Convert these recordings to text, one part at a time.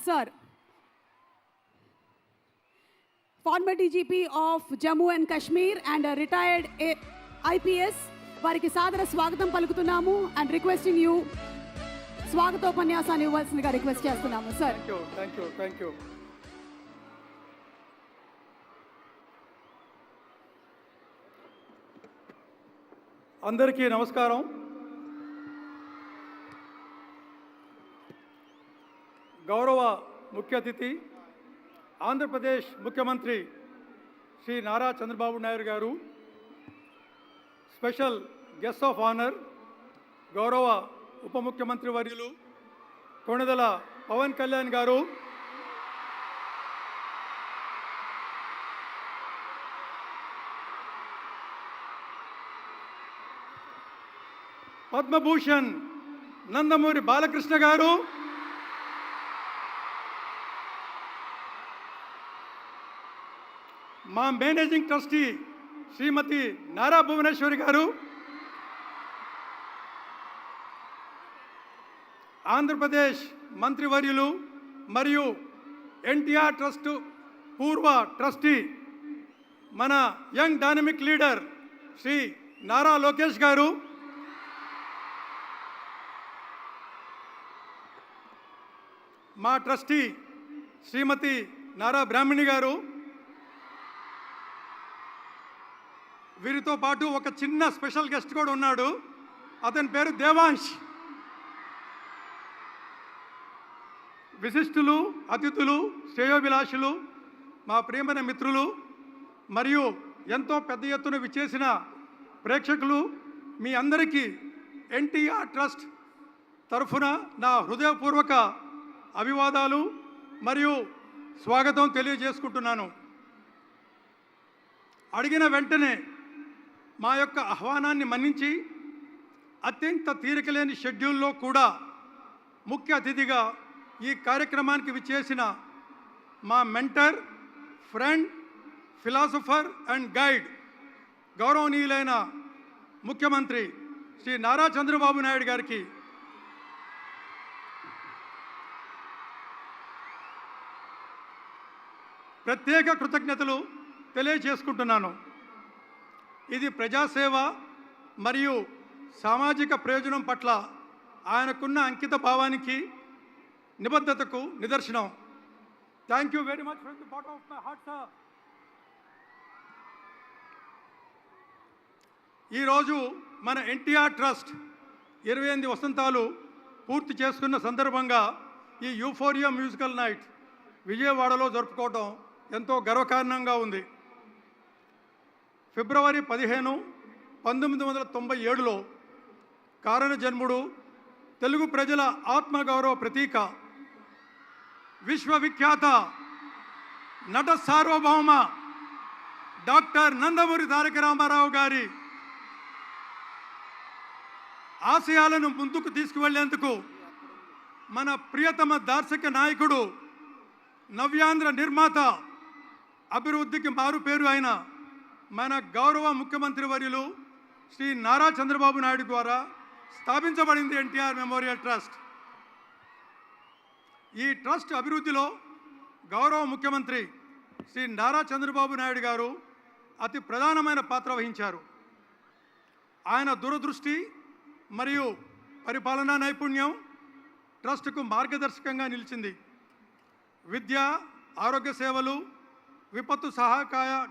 Sir, former DGP of Jammu and Kashmir and a retired IPS, వారికి సాదర స్వాగతం పలుకుతున్నాము and requesting you స్వాగతోపన్యాసాన్ని ఇవ్వాల్సిందిగా request చేస్తున్నాము సార్. Thank you. అందరికీ నమస్కారం. గౌరవ ముఖ్య అతిథి ఆంధ్రప్రదేశ్ ముఖ్యమంత్రి శ్రీ నారా చంద్రబాబు నాయుడు గారు, స్పెషల్ గెస్ట్ ఆఫ్ ఆనర్ గౌరవ ఉప ముఖ్యమంత్రి వర్యులు కొణిదెల పవన్ కళ్యాణ్ గారు, పద్మభూషణ్ నందమూరి బాలకృష్ణ గారు, మా మేనేజింగ్ ట్రస్టీ శ్రీమతి నారా భువనేశ్వరి గారు, ఆంధ్రప్రదేశ్ మంత్రివర్యులు మరియు ఎన్టీఆర్ ట్రస్ట్ పూర్వ ట్రస్టీ మన young dynamic leader Shri Nara Lokesh గారు, మా ట్రస్టీ శ్రీమతి నారా బ్రాహ్మణి గారు, వీరితో పాటు ఒక చిన్న స్పెషల్ గెస్ట్ కూడా ఉన్నాడు, అతని పేరు దేవాంశ్. విశిష్టులు, అతిథులు, శ్రేయోభిలాషులు, మా ప్రియమైన మిత్రులు మరియు ఎంతో పెద్ద ఎత్తున విచ్చేసిన ప్రేక్షకులు, మీ అందరికీ ఎన్టీఆర్ ట్రస్ట్ తరఫున నా హృదయపూర్వక అభివాదాలు మరియు స్వాగతం తెలియజేసుకుంటున్నాను. అడిగిన వెంటనే మా యొక్క ఆహ్వానాన్ని మన్నించి అత్యంత తీరికలేని షెడ్యూల్లో కూడా ముఖ్య అతిథిగా ఈ కార్యక్రమానికి విచ్చేసిన మా mentor, friend, philosopher and guide గౌరవనీయులైన ముఖ్యమంత్రి శ్రీ నారా చంద్రబాబు నాయుడు గారికి ప్రత్యేక కృతజ్ఞతలు తెలియజేసుకుంటున్నాను. ఇది ప్రజాసేవ మరియు సామాజిక ప్రయోజనం పట్ల ఆయనకున్న అంకిత భావానికి, నిబద్ధతకు నిదర్శనం. Thank you very much from the bottom of my heart sir. ఈరోజు మన ఎన్టీఆర్ ట్రస్ట్ 28 వసంతాలు పూర్తి చేసుకున్న సందర్భంగా ఈ యూఫోరియా మ్యూజికల్ నైట్ విజయవాడలో జరుపుకోవడం ఎంతో గర్వకారణంగా ఉంది. ఫిబ్రవరి 15, 1997లో కారణ జన్ముడు, తెలుగు ప్రజల ఆత్మగౌరవ ప్రతీక, విశ్వవిఖ్యాత నట సార్వభౌమ డాక్టర్ నందమూరి తారక రామారావు గారి ఆశయాలను ముందుకు తీసుకువెళ్లేందుకు మన ప్రియతమ దార్శనిక నాయకుడు, నవ్యాంధ్ర నిర్మాత, అభివృద్ధికి మారుపేరు అయిన మన గౌరవ ముఖ్యమంత్రి వర్యులు శ్రీ నారా చంద్రబాబు నాయుడు ద్వారా స్థాపించబడింది ఎన్టీఆర్ మెమోరియల్ ట్రస్ట్. ఈ ట్రస్ట్ అభివృద్ధిలో గౌరవ ముఖ్యమంత్రి శ్రీ నారా చంద్రబాబు నాయుడు గారు అతి ప్రధానమైన పాత్ర వహించారు. ఆయన దూరదృష్టి మరియు పరిపాలనా నైపుణ్యం ట్రస్టుకు మార్గదర్శకంగా నిలిచింది. విద్య, ఆరోగ్య సేవలు, విపత్తు సహాయ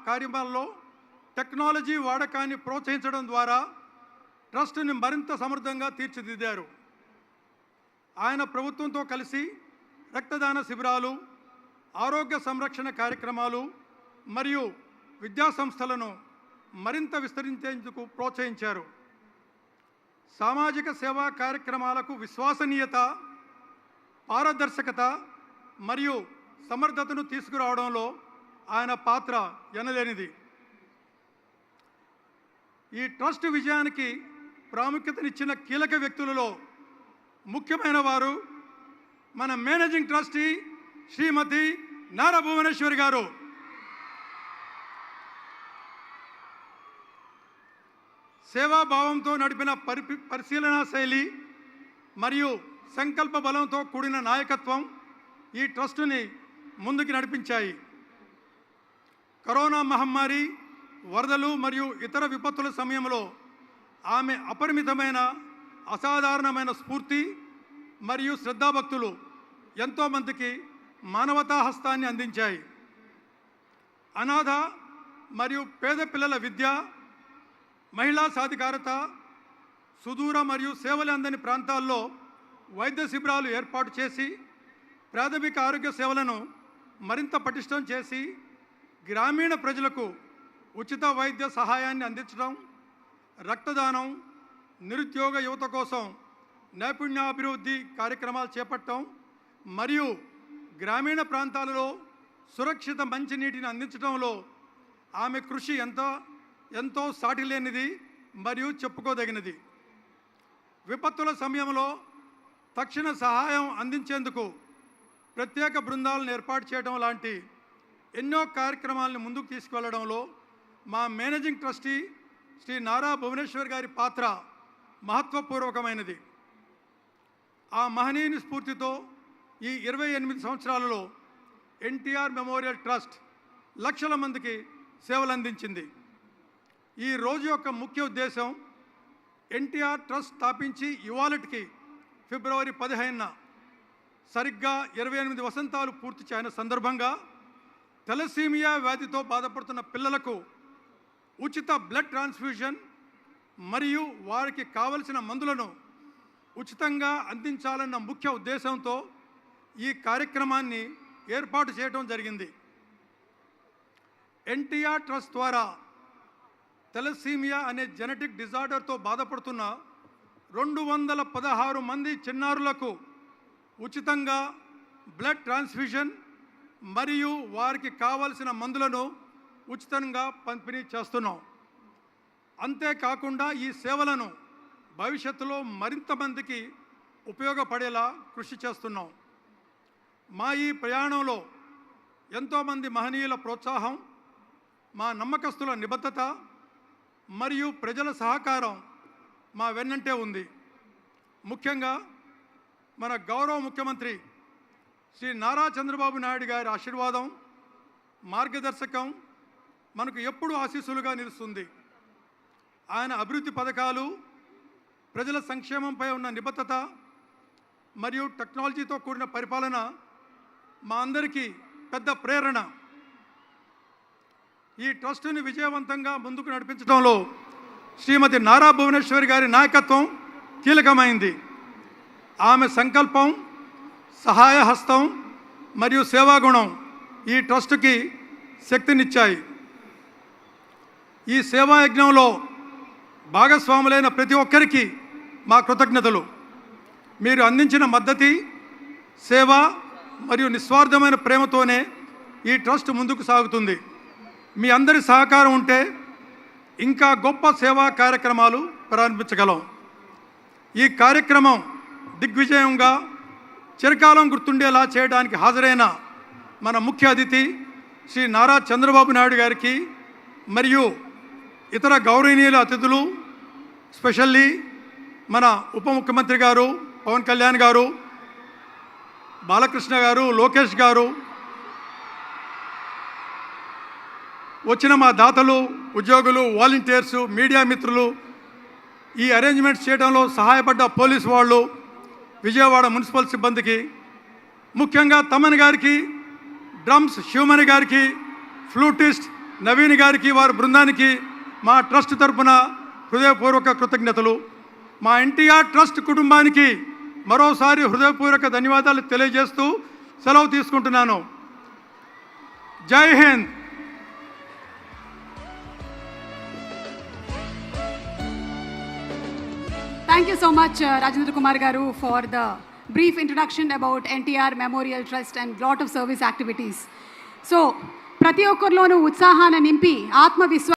కార్యక్రమాల్లో టెక్నాలజీ వాడకాన్ని ప్రోత్సహించడం ద్వారా ట్రస్టుని మరింత సమర్థంగా తీర్చిదిద్దారు. ఆయన ప్రభుత్వంతో కలిసి రక్తదాన శిబిరాలు, ఆరోగ్య సంరక్షణ కార్యక్రమాలు మరియు విద్యా సంస్థలను మరింత విస్తరించేందుకు ప్రోత్సహించారు. సామాజిక సేవా కార్యక్రమాలకు విశ్వసనీయత, పారదర్శకత మరియు సమర్థతను తీసుకురావడంలో ఆయన పాత్ర ఎనలేనిది. ఈ ట్రస్ట్ విజయానికి ప్రాముఖ్యతనిచ్చిన కీలక వ్యక్తులలో ముఖ్యమైన వారు మన మేనేజింగ్ ట్రస్టీ శ్రీమతి నారా భువనేశ్వరి గారు. సేవాభావంతో నడిపిన పరిశీలనా శైలి మరియు సంకల్ప బలంతో కూడిన నాయకత్వం ఈ ట్రస్టుని ముందుకు నడిపించాయి. కరోనా మహమ్మారి, వరదలు మరియు ఇతర విపత్తుల సమయంలో ఆమె అపరిమితమైన అసాధారణమైన స్ఫూర్తి మరియు శ్రద్ధాభక్తులు ఎంతోమందికి మానవతా హస్తాన్ని అందించాయి. అనాథ మరియు పేద పిల్లల విద్య, మహిళా సాధికారత, సుదూర మరియు సేవలు అందని ప్రాంతాల్లో వైద్య శిబిరాలు ఏర్పాటు చేసి ప్రాథమిక ఆరోగ్య సేవలను మరింత పటిష్టం చేసి గ్రామీణ ప్రజలకు ఉచిత వైద్య సహాయాన్ని అందించడం, రక్తదానం, నిరుద్యోగ యువత కోసం నైపుణ్యాభివృద్ధి కార్యక్రమాలు చేపట్టడం మరియు గ్రామీణ ప్రాంతాలలో సురక్షిత మంచినీటిని అందించడంలో ఆమె కృషి ఎంతో సాటిలేనిది మరియు చెప్పుకోదగినది. విపత్తుల సమయంలో తక్షణ సహాయం అందించేందుకు ప్రత్యేక బృందాలను ఏర్పాటు చేయడం లాంటి ఎన్నో కార్యక్రమాలను ముందుకు తీసుకువెళ్లడంలో మా మేనేజింగ్ ట్రస్టీ శ్రీ నారా భువనేశ్వర్ గారి పాత్ర మహత్వపూర్వకమైనది. ఆ మహనీయుని స్ఫూర్తితో ఈ 28 సంవత్సరాలలో ఎన్టీఆర్ మెమోరియల్ ట్రస్ట్ లక్షల మందికి సేవలు అందించింది. ఈ రోజు యొక్క ముఖ్య ఉద్దేశం ఎన్టీఆర్ ట్రస్ట్ స్థాపించి ఇవాళటికి ఫిబ్రవరి 15న సరిగ్గా 28 వసంతాలు పూర్తి చేయన సందర్భంగా థాలసీమియా వ్యాధితో బాధపడుతున్న పిల్లలకు ఉచిత బ్లడ్ ట్రాన్స్ఫ్యూజన్ మరియు వారికి కావలసిన మందులను ఉచితంగా అందించాలన్న ముఖ్య ఉద్దేశంతో ఈ కార్యక్రమాన్ని ఏర్పాటు చేయడం జరిగింది. ఎన్టీఆర్ ట్రస్ట్ ద్వారా థాలసీమియా అనే జెనెటిక్ డిజార్డర్తో బాధపడుతున్న 216 మంది చిన్నారులకు ఉచితంగా బ్లడ్ ట్రాన్స్ఫ్యూజన్ మరియు వారికి కావలసిన మందులను ఉచితంగా పంపిణీ చేస్తున్నాం. అంతేకాకుండా ఈ సేవలను భవిష్యత్తులో మరింత మందికి ఉపయోగపడేలా కృషి చేస్తున్నాం. మా ఈ ప్రయాణంలో ఎంతోమంది మహనీయుల ప్రోత్సాహం, మా నమ్మకస్తుల నిబద్ధత మరియు ప్రజల సహకారం మా వెన్నంటే ఉంది. ముఖ్యంగా మన గౌరవ ముఖ్యమంత్రి శ్రీ నారా చంద్రబాబు నాయుడు గారి ఆశీర్వాదం, మార్గదర్శకం మనకు ఎప్పుడూ ఆశీస్సులుగా నిలుస్తుంది. ఆయన అభివృద్ధి పథకాలు, ప్రజల సంక్షేమంపై ఉన్న నిబద్ధత మరియు టెక్నాలజీతో కూడిన పరిపాలన మా అందరికీ పెద్ద ప్రేరణ. ఈ ట్రస్టుని విజయవంతంగా ముందుకు నడిపించడంలో శ్రీమతి నారా భువనేశ్వరి గారి నాయకత్వం కీలకమైంది. ఆమె సంకల్పం, సహాయ హస్తం మరియు సేవాగుణం ఈ ట్రస్టుకి శక్తినిచ్చాయి. ఈ సేవా యజ్ఞంలో భాగస్వాములైన ప్రతి ఒక్కరికి మా కృతజ్ఞతలు. మీరు అందించిన మద్దతు, సేవ మరియు నిస్వార్థమైన ప్రేమతోనే ఈ ట్రస్ట్ ముందుకు సాగుతుంది. మీ అందరి సహకారం ఉంటే ఇంకా గొప్ప సేవా కార్యక్రమాలు ప్రారంభించగలం. ఈ కార్యక్రమం దిగ్విజయంగా చిరకాలం గుర్తుండేలా చేయడానికి హాజరైన మన ముఖ్య అతిథి శ్రీ నారా చంద్రబాబు నాయుడు గారికి మరియు ఇతర గౌరవనీయుల అతిథులు, స్పెషల్లీ మన ఉప ముఖ్యమంత్రి గారు పవన్ కళ్యాణ్ గారు, బాలకృష్ణ గారు, లోకేష్ గారు, వచ్చిన మా దాతలు, ఉద్యోగులు, వాలంటీర్సు, మీడియా మిత్రులు, ఈ అరేంజ్మెంట్స్ చేయడంలో సహాయపడ్డ పోలీసు వాళ్ళు, విజయవాడ మున్సిపల్ సిబ్బందికి, ముఖ్యంగా తమన్ గారికి, డ్రమ్స్ శివమణి గారికి, ఫ్లూటిస్ట్ నవీన్ గారికి, వారి బృందానికి మా ట్రస్ట్ తరఫున హృదయపూర్వక కృతజ్ఞతలు. మా ఎన్టీఆర్ ట్రస్ట్ కుటుంబానికి మరోసారి హృదయపూర్వక ధన్యవాదాలు తెలియజేస్తూ సెలవు తీసుకుంటున్నాను. జై Hind. Thank you so much, Rajendra Kumar Garu, for the brief introduction about NTR Memorial Trust and lot of service activities. So, ప్రతి ఒక్కరిలోనూ ఉత్సాహాన్ని నింపి ఆత్మవిశ్వాసం